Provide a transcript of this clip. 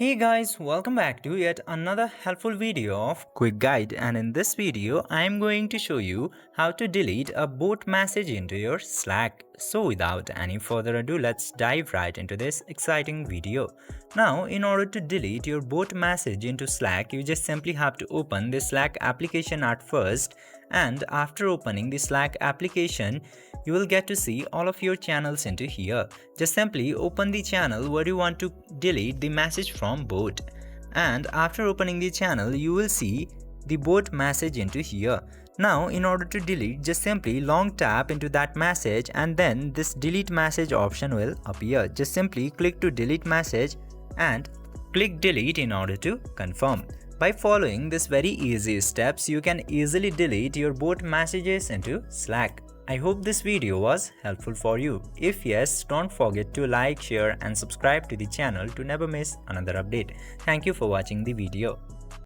Hey guys, welcome back to yet another helpful video of Quick Guide, and in this video I am going to show you how to delete a bot message into your Slack. So without any further ado, let's dive right into this exciting video. Now in order to delete your bot message into Slack, you just simply have to open the Slack application at first, and after opening the Slack application you will get to see all of your channels into here. Just simply open the channel where you want to delete the message from bot, and after opening the channel you will see the bot message into here. Now in order to delete, just simply long tap into that message and then this delete message option will appear. Just simply click to delete message and click delete in order to confirm. By following this very easy steps, you can easily delete your bot messages into Slack. I hope this video was helpful for you. If yes, don't forget to like, share and subscribe to the channel to never miss another update. Thank you for watching the video.